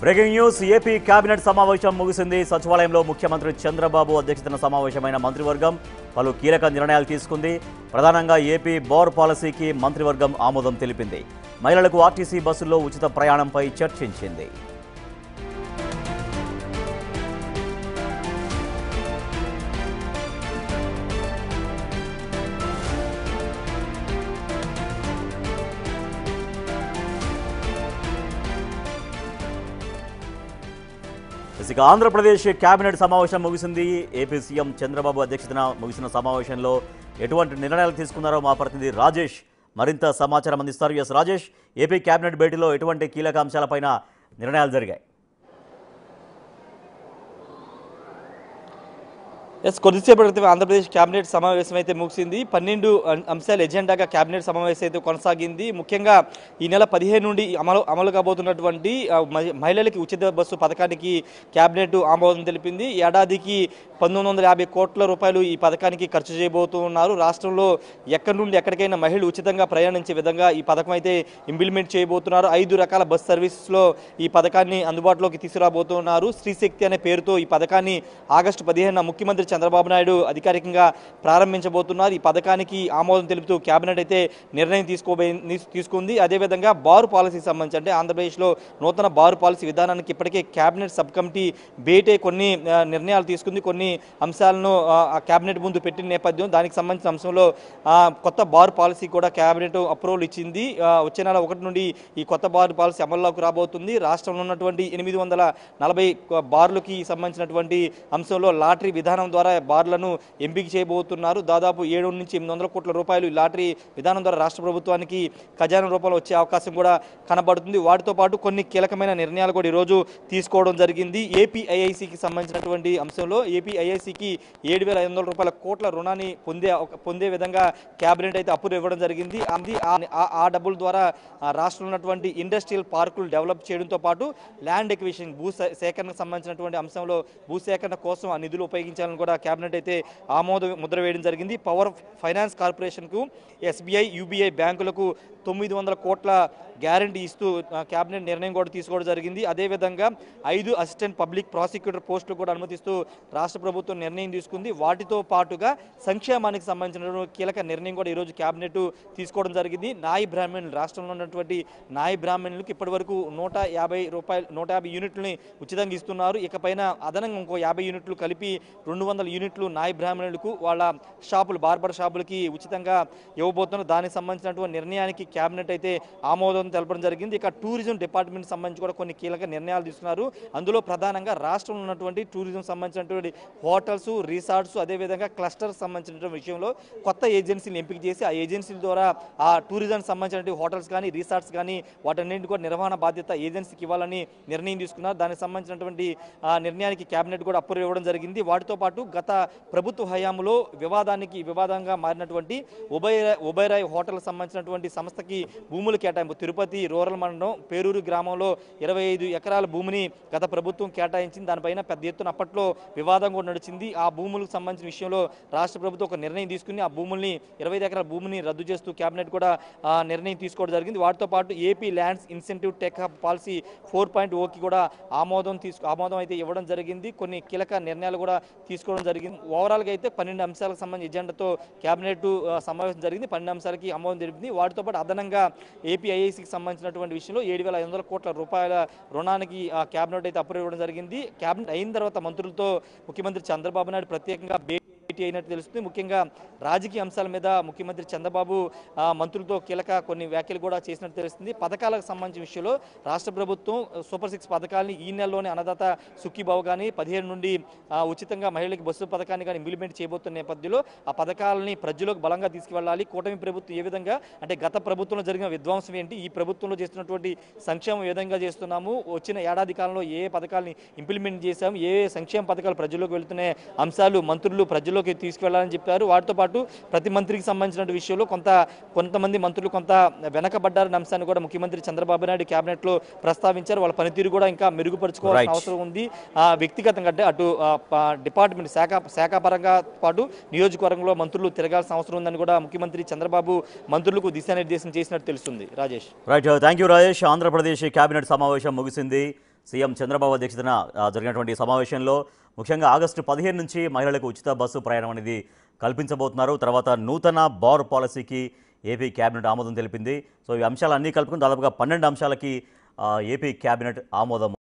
Breaking news AP cabinet సమావేశం ముగిసింది. సచివాలయంలో ముఖ్యమంత్రి చంద్రబాబు అధ్యక్షతన సమావేశమైన మంత్రివర్గం పలు కీలక నిర్ణయాలు తీసుకుంది. ప్రధానంగా ఏపీ బోర్ పాలసీకి మంత్రివర్గం ఆమోదం తెలిపింది. మహిళలకు ఆర్టీసీ బస్సుల్లో ఉచిత ప్రయాణంపై చర్చించింది. ఇక ఆంధ్రప్రదేశ్ కేబినెట్ సమావేశం ముగిసింది. ఏపీ సీఎం చంద్రబాబు అధ్యక్షతన ముగిసిన సమావేశంలో ఎటువంటి నిర్ణయాలు తీసుకున్నారో మా ప్రతినిధి రాజేష్ మరింత సమాచారం అందిస్తారు. ఎస్ రాజేష్, ఏపీ కేబినెట్ భేటీలో ఎటువంటి కీలక అంశాలపైన నిర్ణయాలు జరిగాయి? కొద్దిసేపటి క్రితం ఆంధ్రప్రదేశ్ కేబినెట్ సమావేశం అయితే ముగిసింది. 12 అంశాల ఎజెండాగా కేబినెట్ సమావేశం అయితే కొనసాగింది. ముఖ్యంగా ఈ నెల 15 నుండి అమలు కాబోతున్నటువంటి మహిళలకి ఉచిత బస్సు పథకానికి కేబినెట్ ఆమోదం తెలిపింది. ఏడాదికి 1950 కోట్ల రూపాయలు ఈ పథకానికి ఖర్చు చేయబోతున్నారు. రాష్ట్రంలో ఎక్కడి నుండి ఎక్కడికైనా మహిళలు ఉచితంగా ప్రయాణించే విధంగా ఈ పథకం అయితే ఇంప్లిమెంట్ చేయబోతున్నారు. 5 రకాల బస్ సర్వీసెస్లో ఈ పథకాన్ని అందుబాటులోకి తీసుకురాబోతున్నారు. స్త్రీశక్తి అనే పేరుతో ఈ పథకాన్ని ఆగస్టు 15న ముఖ్యమంత్రి చంద్రబాబు నాయుడు అధికారికంగా ప్రారంభించబోతున్నారు. ఈ పథకానికి ఆమోదం తెలుపుతూ కేబినెట్ అయితే నిర్ణయం తీసుకుంది. అదేవిధంగా బారు పాలసీకి సంబంధించి అంటే ఆంధ్రప్రదేశ్లో నూతన బారు పాలసీ విధానానికి ఇప్పటికే కేబినెట్ సబ్ కమిటీ భేటీ కొన్ని నిర్ణయాలు తీసుకుంది. కొన్ని అంశాలను కేబినెట్ ముందు పెట్టిన నేపథ్యం దానికి సంబంధించిన అంశంలో కొత్త బారు పాలసీ కూడా కేబినెట్ అప్రూవల్ ఇచ్చింది. వచ్చే నెల 1 నుండి ఈ కొత్త బారు పాలసీ అమల్లోకి రాబోతుంది. రాష్ట్రంలో ఉన్నటువంటి 840 బార్లకి సంబంధించినటువంటి అంశంలో లాటరీ విధానం ద్వారా బార్లను ఎంపిక చేయబోతున్నారు. దాదాపు 700 నుంచి 800 కోట్ల రూపాయలు ఈ లాటరీ విధానం ద్వారా రాష్ట్ర ప్రభుత్వానికి ఖజానా రూపంలో వచ్చే అవకాశం కూడా కనబడుతుంది. వాటితో పాటు కొన్ని కీలకమైన నిర్ణయాలు కూడా ఈరోజు తీసుకోవడం జరిగింది. ఏపీఐఐసికి సంబంధించినటువంటి అంశంలో ఏపీఐఐసికి 7,500 రూపాయల కోట్ల రుణాన్ని పొందే విధంగా కేబినెట్ అయితే అప్రూవ్ ఇవ్వడం జరిగింది. ఆ డబ్బుల ద్వారా రాష్ట్రంలో ఉన్నటువంటి ఇండస్ట్రియల్ పార్కులు డెవలప్ చేయడంతో పాటు ల్యాండ్ ఎక్విజిషన్ సేకరణకు సంబంధించినటువంటి అంశంలో భూసేకరణ కోసం ఆ నిధులు ఉపయోగించాలని కూడా కేబినెట్ అయితే ఆమోద ముద్ర వేయడం జరిగింది. పవర్ ఫైనాన్స్ కార్పొరేషన్కు ఎస్బీఐ యూబీఐ బ్యాంకులకు 900 కోట్ల గ్యారంటీ ఇస్తూ కేబినెట్ నిర్ణయం కూడా తీసుకోవడం జరిగింది. అదేవిధంగా 5 అసిస్టెంట్ పబ్లిక్ ప్రాసిక్యూటర్ పోస్టులు కూడా అనుమతిస్తూ రాష్ట్ర ప్రభుత్వం నిర్ణయం తీసుకుంది. వాటితో పాటుగా సంక్షేమానికి సంబంధించిన కీలక నిర్ణయం కూడా ఈరోజు కేబినెట్ తీసుకోవడం జరిగింది. నాయి బ్రాహ్మణులు రాష్ట్రంలో ఉన్నటువంటి నాయి బ్రాహ్మణులకు ఇప్పటి వరకు 150 యూనిట్లని ఉచితంగా ఇస్తున్నారు. ఇకపైన అదనంగా ఇంకో 50 యూనిట్లు కలిపి 200 యూనిట్లు నాయి బ్రాహ్మణులకు వాళ్ళ బార్బర్ షాపులకి ఉచితంగా ఇవ్వబోతున్నారు. దానికి సంబంధించినటువంటి నిర్ణయానికి కేబినెట్ అయితే ఆమోదం తెలపడం జరిగింది. ఇక టూరిజం డిపార్ట్మెంట్ సంబంధించి కూడా కొన్ని కీలక నిర్ణయాలు తీసుకున్నారు. అందులో ప్రధానంగా రాష్ట్రంలో ఉన్నటువంటి టూరిజం సంబంధించినటువంటి హోటల్స్, రిసార్ట్స్, అదేవిధంగా క్లస్టర్స్ సంబంధించినటువంటి విషయంలో కొత్త ఏజెన్సీని ఎంపిక చేసి ఆ ఏజెన్సీల ద్వారా ఆ టూరిజం సంబంధించినటువంటి హోటల్స్ కానీ రిసార్ట్స్ కానీ వాటన్నింటి కూడా నిర్వహణ బాధ్యత ఏజెన్సీకి ఇవ్వాలని నిర్ణయం తీసుకున్నారు. దానికి సంబంధించినటువంటి నిర్ణయానికి కేబినెట్ కూడా అప్రూవ్ ఇవ్వడం జరిగింది. వాటితో పాటు గత ప్రభుత్వ హయాంలో వివాదంగా మారినటువంటి ఉభయరాయ్ హోటల్ సంబంధించినటువంటి సంస్థకి భూములు కేటాయింపు తిరుపతి రూరల్ మండలం పేరూరు గ్రామంలో 25 ఎకరాల భూమిని గత ప్రభుత్వం కేటాయించింది. దానిపైన పెద్ద ఎత్తున అప్పట్లో వివాదం కూడా నడిచింది. ఆ భూములకు సంబంధించిన విషయంలో రాష్ట్ర ప్రభుత్వం ఒక నిర్ణయం తీసుకుని ఆ భూముల్ని 25 ఎకరాల భూమిని రద్దు చేస్తూ కేబినెట్ కూడా నిర్ణయం తీసుకోవడం జరిగింది. వాటితో పాటు AP lands incentive tech hub policy 4.0కి కూడా ఆమోదం అయితే ఇవ్వడం జరిగింది. కొన్ని కీలక నిర్ణయాలు కూడా తీసుకోవడం జరిగింది. ఓవరాల్గా అయితే 12 అంశాలకు సంబంధించిన ఎజెండాతో కేబినెట్ సమావేశం జరిగింది. 12 అంశాలకి ఆమోదం జరిగింది. వాటితో పాటు అదనంగా ఏపీఐఐసికి సంబంధించినటువంటి విషయంలో 7,500 కోట్ల రూపాయల రుణానికి కేబినెట్ అయితే అప్రూవ్ ఇవ్వడం జరిగింది. కేబినెట్ అయిన తర్వాత మంత్రులతో ముఖ్యమంత్రి చంద్రబాబు నాయుడు ప్రత్యేకంగా భేటీ అయినట్టు తెలుస్తుంది. ముఖ్యంగా రాజకీయ అంశాల మీద ముఖ్యమంత్రి చంద్రబాబు మంత్రులతో కీలక కొన్ని వ్యాఖ్యలు కూడా చేసినట్టు తెలుస్తుంది. పథకాలకు సంబంధించిన విషయంలో రాష్ట్ర ప్రభుత్వం సూపర్ 6 పథకాలని ఈ నెలలోనే అన్నదాత సుఖీభావ్ కానీ 15 నుండి ఉచితంగా మహిళలకు బస్సు పథకాన్ని కానీ ఇంప్లిమెంట్ చేయబోతున్న నేపథ్యంలో ఆ పథకాలని ప్రజలకు బలంగా తీసుకువెళ్ళాలి. కూటమి ప్రభుత్వం ఏ విధంగా అంటే గత ప్రభుత్వంలో జరిగిన విధ్వంసం ఏంటి, ఈ ప్రభుత్వంలో చేస్తున్నటువంటి సంక్షేమం ఏ విధంగా చేస్తున్నాము, వచ్చిన ఏడాది కాలంలో ఏ పథకాలని ఇంప్లిమెంట్ చేశాము, ఏ సంక్షేమ పథకాలు ప్రజల్లోకి వెళ్తున్న అంశాలు మంత్రులు ప్రజల్లోకి తీసుకువెళ్లాలని చెప్పారు. వాటితో పాటు ప్రతి మంత్రికి సంబంధించిన విషయంలో కొంతమంది మంత్రులు కొంత వెనకబడ్డారన్న అంశాన్ని కూడా ముఖ్యమంత్రి చంద్రబాబు నాయుడు కేబినెట్ లో ప్రస్తావించారు. వాళ్ళ పనితీరు కూడా ఇంకా మెరుగుపరుచుకోవాల్సిన అవసరం ఉంది. వ్యక్తిగతంగా అంటే అటు డిపార్ట్మెంట్ శాఖాపరంగా పాటు నియోజకవర్గంలో మంత్రులు తిరగాల్సిన అవసరం ఉందని కూడా ముఖ్యమంత్రి చంద్రబాబు మంత్రులకు దిశానిర్దేశం చేసినట్టు తెలుస్తుంది. Rajesh. Right, thank you Rajesh. Andhra Pradesh cabinet సమావేశం ముగిసింది. సీఎం చంద్రబాబు అధ్యక్షతన జరిగినటువంటి సమావేశంలో ముఖ్యంగా ఆగస్టు 15 నుంచి మహిళలకు ఉచిత బస్సు ప్రయాణం అనేది కల్పించబోతున్నారు. తర్వాత నూతన బార్ పాలసీకి ఏపీ కేబినెట్ ఆమోదం తెలిపింది. సో ఈ అంశాలన్నీ కలుపుకుని దాదాపుగా 12 అంశాలకి ఏపీ కేబినెట్ ఆమోదం